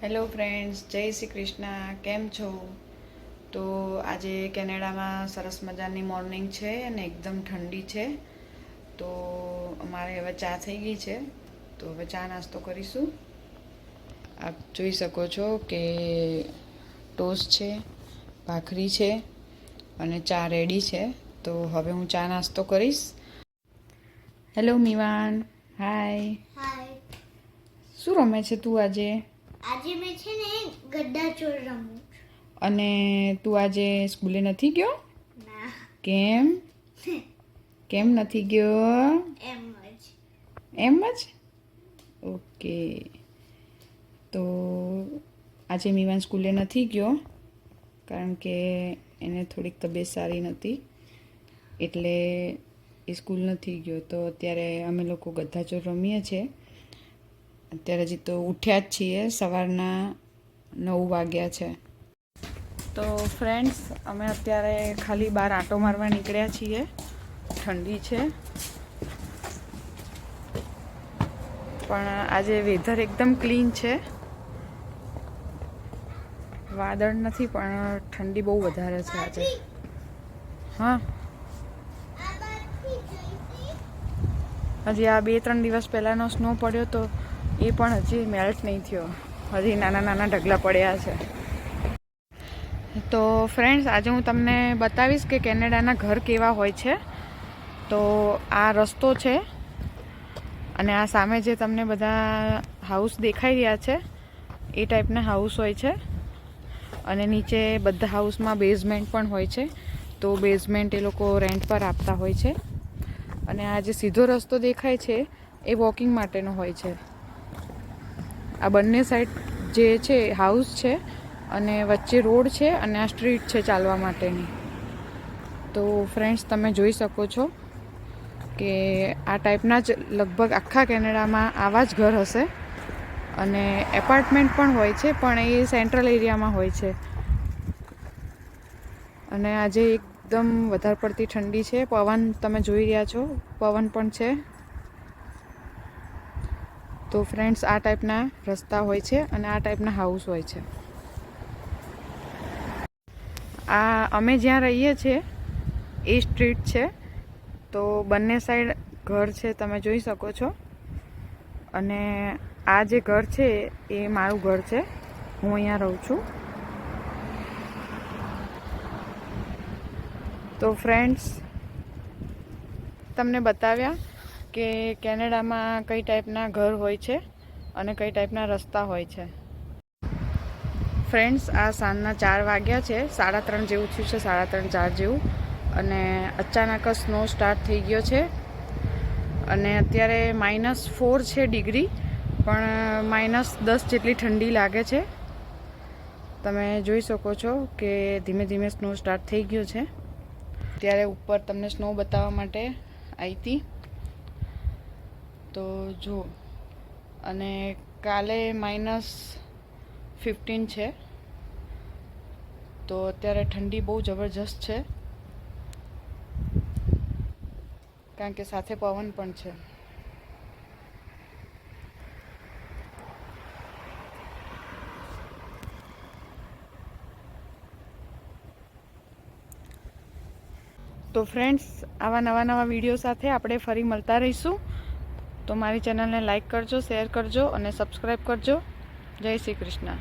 Hello friends, જય શ્રી કૃષ્ણ. કેમ છો? તો આજે કેનેડામાં સરસ મજાની મોર્નિંગ છે અને એકદમ ઠંડી છે. તો અમારે હવે ચા થઈ ગઈ છે, તો હવે ચા નાસ્તો કરીશું. આપ જોઈ શકો છો કે ટોસ્ટ છે, ભાખરી છે અને ચા રેડી છે. તો હવે હું ચા નાસ્તો કરીશ. હેલો મીવાન, હાય. હાય. શું રમે છે તું આજે? આજે મેં છે ને ગड्ढा ચોર રમું. અને તું આજે સ્કૂલે નથી ગયો? ના. કેમ? કેમ નથી ગયો? એમ જ. એમ જ? ઓકે. તો આજે મીવાન સ્કૂલે નથી ગયો કારણ કે એને થોડીક તબિયત સારી નહોતી, એટલે એ સ્કૂલ નથી ગયો. તો અત્યારે અમે લોકો ગड्ढा ચોર રમીએ છીએ. અત્યારે હજી તો ઉઠ્યા જ છીએ, સવારના 9 વાગ્યા છે. તો ફ્રેન્ડ્સ, અમે અત્યારે ખાલી બહાર આંટો મારવા નીકળ્યા છીએ. ઠંડી છે પણ આજે વેધર એકદમ ક્લીન છે. વાદળ નથી પણ ઠંડી બહુ વધારે છે આજે. હા, હજી આ 2-3 દિવસ પહેલાંનો સ્નો પડ્યો તો એ પણ હજી મેલ્ટ નહીં થયો. હજી નાના નાના ઢગલા પડ્યા છે. તો ફ્રેન્ડ્સ, આજે હું તમને બતાવીશ કે કેનેડાના ઘર કેવા હોય છે. તો આ રસ્તો છે અને આ સામે જે તમને બધા હાઉસ દેખાઈ રહ્યા છે એ ટાઈપના હાઉસ હોય છે. અને નીચે બધા હાઉસમાં બેઝમેન્ટ પણ હોય છે. તો બેઝમેન્ટ એ લોકો રેન્ટ પર આપતા હોય છે. અને આ જે સીધો રસ્તો દેખાય છે એ વોકિંગ માટેનો હોય છે. આ બંને સાઈડ જે છે હાઉસ છે અને વચ્ચે રોડ છે અને આ સ્ટ્રીટ છે ચાલવા માટેની. તો ફ્રેન્ડ્સ, તમે જોઈ શકો છો કે આ ટાઈપના જ લગભગ આખા કેનેડામાં આવા જ ઘર હશે. અને એપાર્ટમેન્ટ પણ હોય છે, પણ એ સેન્ટ્રલ એરિયામાં હોય છે. અને આજે એકદમ વધારે પડતી ઠંડી છે. પવન તમે જોઈ રહ્યા છો, પવન પણ છે. તો ફ્રેન્ડ્સ, આ ટાઈપના રસ્તા હોય છે અને આ ટાઈપના હાઉસ હોય છે. આ અમે જ્યાં રહીએ છીએ એ સ્ટ્રીટ છે. તો બંને સાઈડ ઘર છે, તમે જોઈ શકો છો. અને આ જે ઘર છે એ મારું ઘર છે, હું અહીંયા રહું છું. તો ફ્રેન્ડ્સ, તમને બતાવ્યા કે કેનેડામાં કઈ ટાઈપના ઘર હોય છે અને કઈ ટાઈપના રસ્તા હોય છે. ફ્રેન્ડ્સ, આ સાંજના 4 વાગ્યા છે, 3:30 જેવું થયું છે, 3:30-4 જેવું. અને અચાનક જ સ્નો સ્ટાર્ટ થઈ ગયો છે. અને અત્યારે -4 છે ડિગ્રી, પણ -10 જેટલી ઠંડી લાગે છે. તમે જોઈ શકો છો કે ધીમે ધીમે સ્નો સ્ટાર્ટ થઈ ગયો છે. ત્યારે ઉપર તમને સ્નો બતાવવા માટે આવી હતી. તો જો, અને કાલે -15 છે. તો અત્યારે ઠંડી બહુ જબરજસ્ત છે કારણ કે સાથે પવન પણ છે. તો ફ્રેન્ડ્સ, આવા નવા વિડીયો સાથે આપણે ફરી મળતા રહીશું. તો મારી ચેનલને લાઈક કરજો, શેર કરજો અને સબસ્ક્રાઈબ કરજો. જય શ્રી કૃષ્ણ.